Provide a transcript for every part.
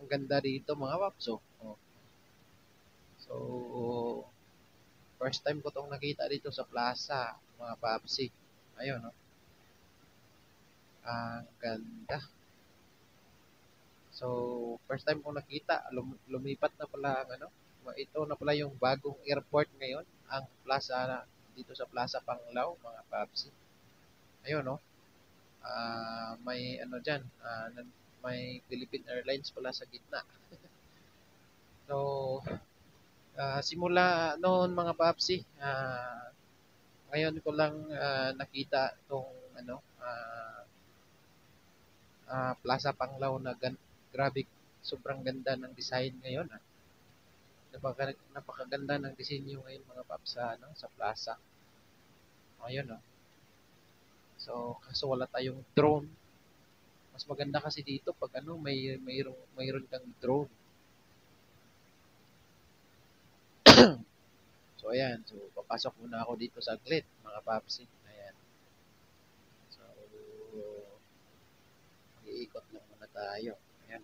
ganda dito mga paps. Oh. So, first time ko tong nakita dito sa plaza, mga papsi. Ayun, no? Ang ganda. So, first time ko nakita, lumipat na pala ang ano. Ito na pala yung bagong airport ngayon, ang plaza dito sa Plaza Panglao, mga papsi. Ayun, no? May ano diyan, may Philippine Airlines pala sa gitna. So, simula noon mga papsi, ngayon ko lang nakita tong ano, Plaza Panglao na grabe, sobrang ganda ng design ngayon. Napakaganda ng disenyo ngayon mga paps sa, ano, sa plaza. Ayun, no? So, kaso wala tayong drone. Mas maganda kasi dito pag ano, mayroon kang drone. So, ayan. So, papasok muna ako dito sa saglit, mga papsi. Ayan. So, mag-iikot lang muna tayo. Ayan.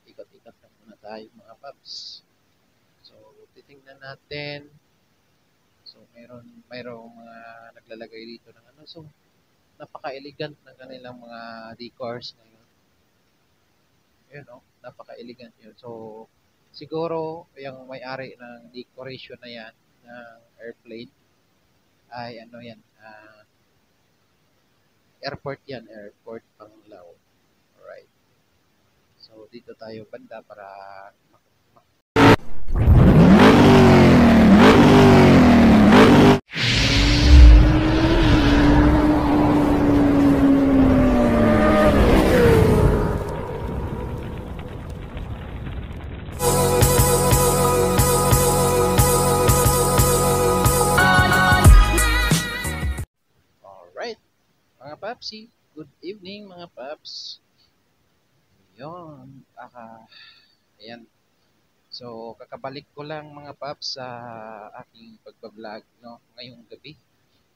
Ikot-ikot lang muna tayo, mga paps. So, titingnan natin. So, mayroong mga naglalagay dito ng ano. So, napaka-elegant ng kanilang mga decors ngayon. Yun, no? Napaka-elegant yun. So, siguro, yung may-ari ng decoration na yan, ng airplane, ay ano yan, airport yan, airport Panglao. Alright. So, dito tayo banda para alright, mga papsi. Good evening, mga paps. Yun. Ayan. So, kakabalik ko lang mga paps sa aking pagbablog, no, ngayong gabi.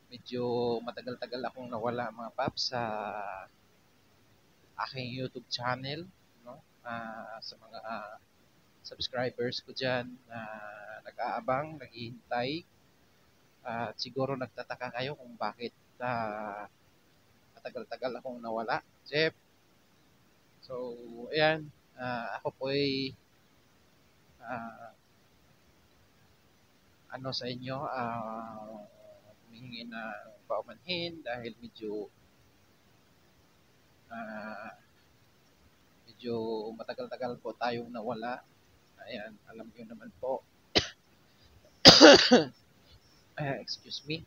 Medyo matagal-tagal akong nawala mga paps sa aking YouTube channel, no? Sa mga subscribers ko diyan na nag-aabang, naghihintay, at siguro nagtataka kayo kung bakit matagal-tagal akong nawala. Jeff, so ayan, ako po ay ano sa inyo, humihingi ng paumanhin dahil ah, medyo matagal-tagal po tayong nawala. Ayan, alam niyo naman po. Excuse me.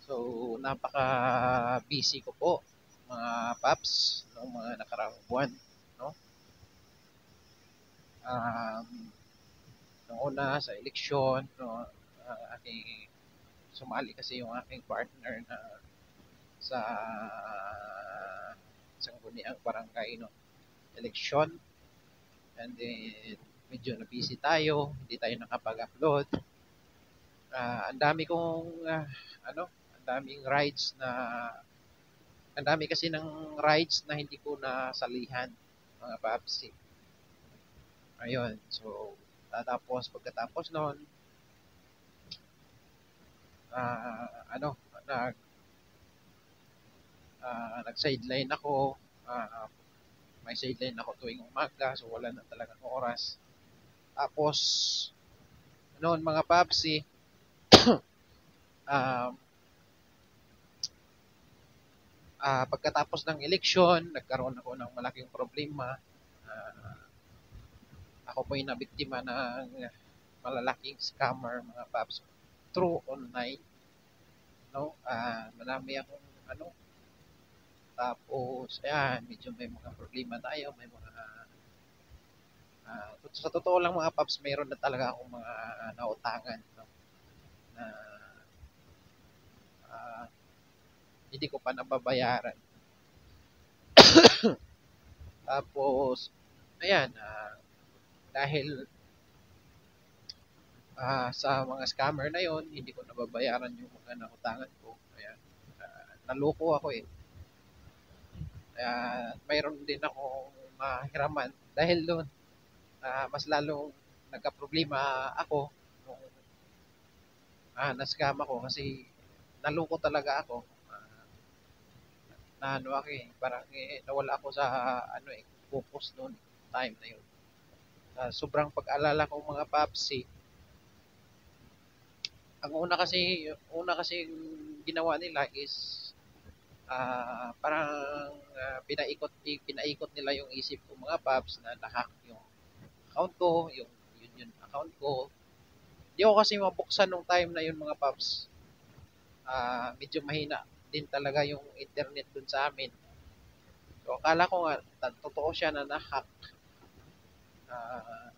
So, napaka-busy ko po, mga paps, noong mga nakaraang buwan, no? Um, Nung una sa eleksyon, no, aking sumali kasi yung aking partner na sa sangguniang barangay, no, eleksyon. And then, medyo na busy tayo, hindi tayo nakapag-upload. Ang dami kong, ano, ang daming rides na, ang dami kasi ng rides na hindi ko nasalihan, mga papsi. Ayun, so, pagkatapos noon, ano, nag, nag-sideline ako, may sideline ako tuwing umaga, so wala na talagang oras. Tapos, noon mga papsi, um, pagkatapos ng eleksyon, nagkaroon ako ng malaking problema. Ako po ay nabiktima ng malalaking scammer, mga paps, through online. No? Marami akong ano, tapos, ayan, medyo may mga problema tayo, may mga sa totoo lang mga paps, mayroon na talaga akong mga nautangan, no? Na uh, hindi ko pa nababayaran. Tapos, ayan, dahil sa mga scammer na yon, hindi ko nababayaran yung mga nautangan ko. Ayan, naloko ako eh. Mayroon din ako hiraman dahil doon mas lalong nagka-problema ako nung na-scam ako kasi naloko talaga ako. Ah, na ano ako parang nawala ako sa focus noon time na yun. Sobrang pag-alala ko mga papsi, ang una kasi ginawa nila is parang pinaikot nila yung isip ko mga paps na nahack yung account ko, yung account ko. Di ako kasi mabuksan nung time na yun mga paps. Medyo mahina din talaga yung internet dun sa amin. So akala ko nga totoo siya na nahack. Ah,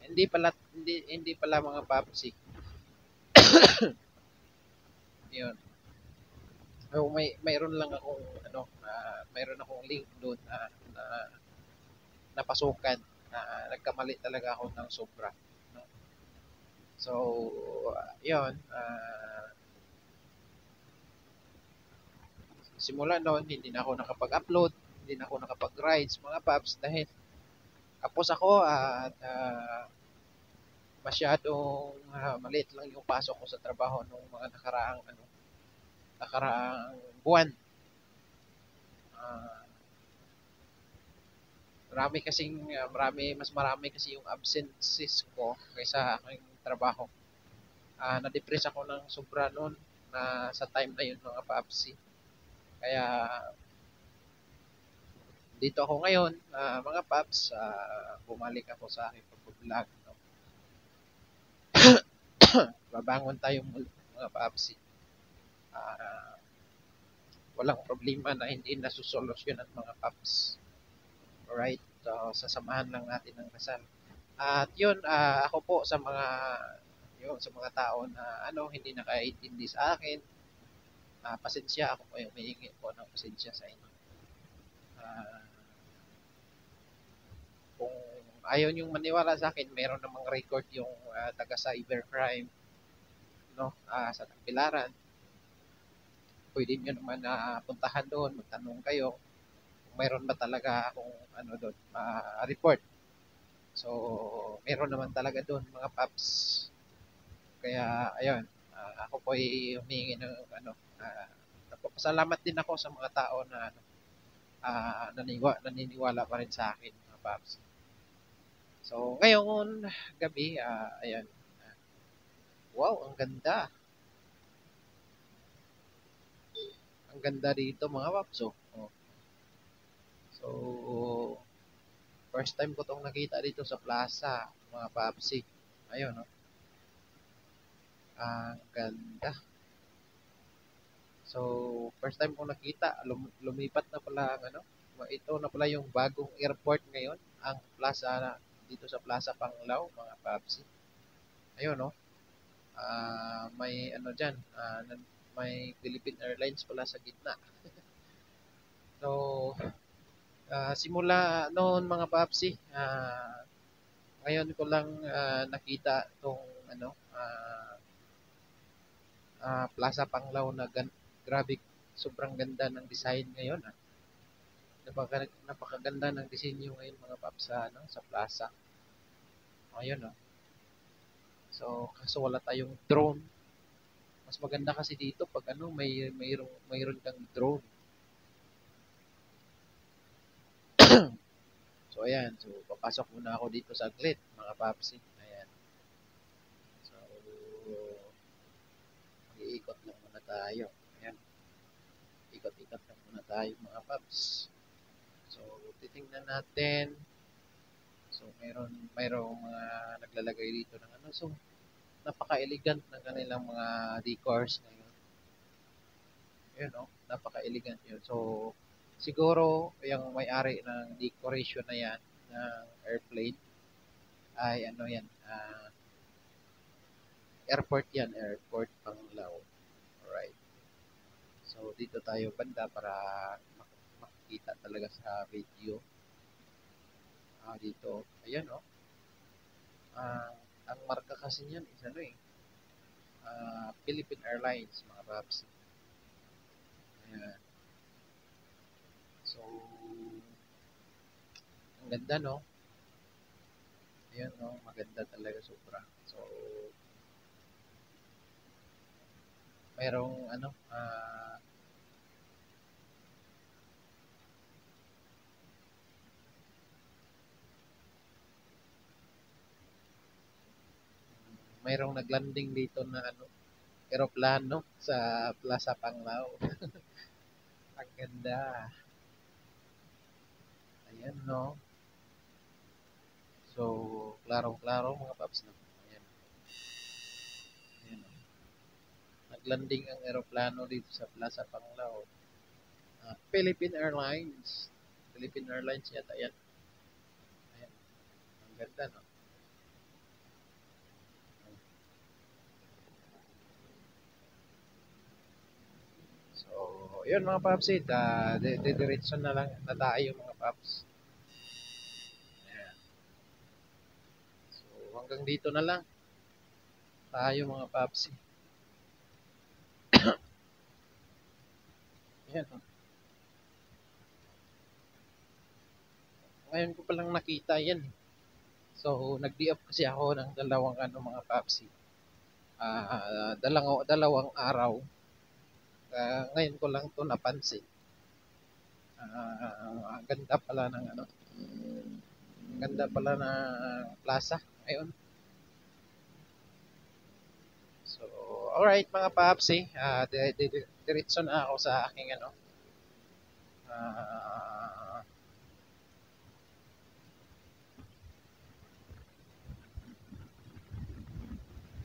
hindi pala mga paps eh. Yun. So, mayroon lang akong mayroon akong link doon na napasukan na nagkamali talaga ako ng sobra, no? So, yun, simula noon hindi na ako nakapag-upload, hindi na ako nakapag-rides mga paps dahil kapos ako at masyadong maliit lang yung pasok ko sa trabaho nung mga nakaraang buwan. Ah, mas marami kasi yung absences ko kaysa aking trabaho. Na-depress ako ng sobra noon na sa time na yun mga paapsi. Kaya dito ako ngayon, mga paps, bumalik ako sa aking pag-vlog. No? Babangon tayong muli mga paapsi. Ah, Walang problema na hindi nasusolusyon at mga paps. Alright? So, sasamahan lang natin ng dasal. At yun, ako po sa mga tao na hindi nakaintindi sa akin, pasensya, ako po yung humihingi po ng pasensya sa inyo. Ah, kung ayaw niyong maniwala sa akin, meron namang record yung taga-cybercrime, no, sa Tagbilaran. Pwede niyo naman puntahan doon, magtanong kayo kung meron ba talaga akong doon, report. So, meron naman talaga doon mga paps. Kaya, ayun, ako po ay humingi ng nagpapasalamat din ako sa mga tao na naniniwala pa rin sa akin mga paps. So, ngayon gabi, ayan, wow, ang ganda. Ang ganda dito mga paps. Oh. So, first time ko tong nakita dito sa plaza, mga papsi. Ayun, no? Ang ganda. So, first time ko nakita, lumipat na pala ito na pala yung bagong airport ngayon, ang plaza dito sa Plaza Panglao, mga papsi. Ayun, no? May diyan, may Philippine Airlines pala sa gitna. So, simula noon mga papsi, ngayon ko lang nakita tong Plaza Panglao na grabe, sobrang ganda ng design ngayon. Napakaganda ng disenyo ngayon mga paps sa plaza. Ayun, no? So, kaso wala tayong drone. Mas maganda kasi dito pag mayroon kang drone. So, ayan. So, papasok muna ako dito sa saglit, mga papsi. Ayan. So, mag-iikot lang muna tayo. Ayan. Ikot-ikot lang muna tayo, mga paps. So, titingnan natin. So, mayroong mga naglalagay dito ng So, napaka-elegant ng kanilang mga decors ngayon. Yun, no? Napaka-elegant yun. So, siguro, yung may-ari ng decoration na yan, ng airplane, ay yan, airport yan, airport Panglao. Alright. So, dito tayo banda para makikita talaga sa video. Dito, ayan, no? Ang marka kasi niyan is Philippine Airlines, mga paps. Ayan. So, ganda, no? Ayan, no? Maganda talaga, sobra. So, mayroong, ano, mayroong naglanding dito na, ano, eroplano sa Plaza Panglao. Ang ganda. Ayan, no? So, klarong-klaro mga paps, no? Ayan, ayan, no? Naglanding ang eroplano dito sa Plaza Panglao. Philippine Airlines. Philippine Airlines yata yan. Ayan, ang ganda, no? So, yun mga paps, didiretso na lang na tayo mga paps. Ayan. So, hanggang dito na lang tayo mga paps. Ayan, no? Ngayon ko palang nakita yan. So, nag-D up kasi ako ng dalawang ano mga papsi. Dalawang araw. Ngayon ko lang to napansin. Ang ganda pala ng ano. Ang ganda pala ng plaza ngayon. So, alright mga papsi. Diretso na ako sa aking ano. Uh,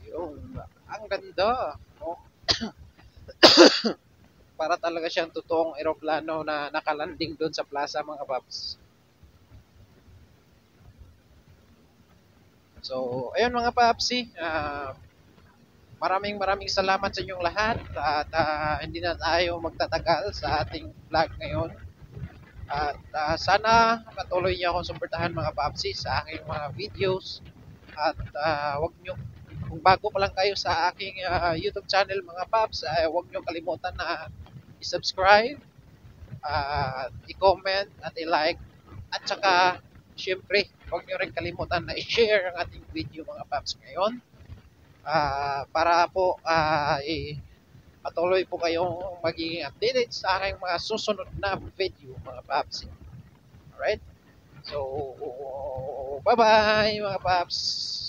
Yun. Ang ganda. Oh, para talaga siyang totoong eroplano na nakalanding doon sa plaza mga paps. So, ayun mga papsi, maraming salamat sa inyong lahat at hindi na tayo magtatagal sa ating vlog ngayon. At sana patuloy niyo akong suportahan mga papsi sa aking mga videos at wag niyo kung bago pa lang kayo sa aking YouTube channel mga paps, wag niyo kalimutan na i-subscribe, i-comment at i-like at saka syempre huwag niyo rin kalimutan na i-share ang ating video mga paps ngayon para po patuloy po kayong magiging updated sa aking mga susunod na video mga paps. Alright? So, bye-bye mga paps!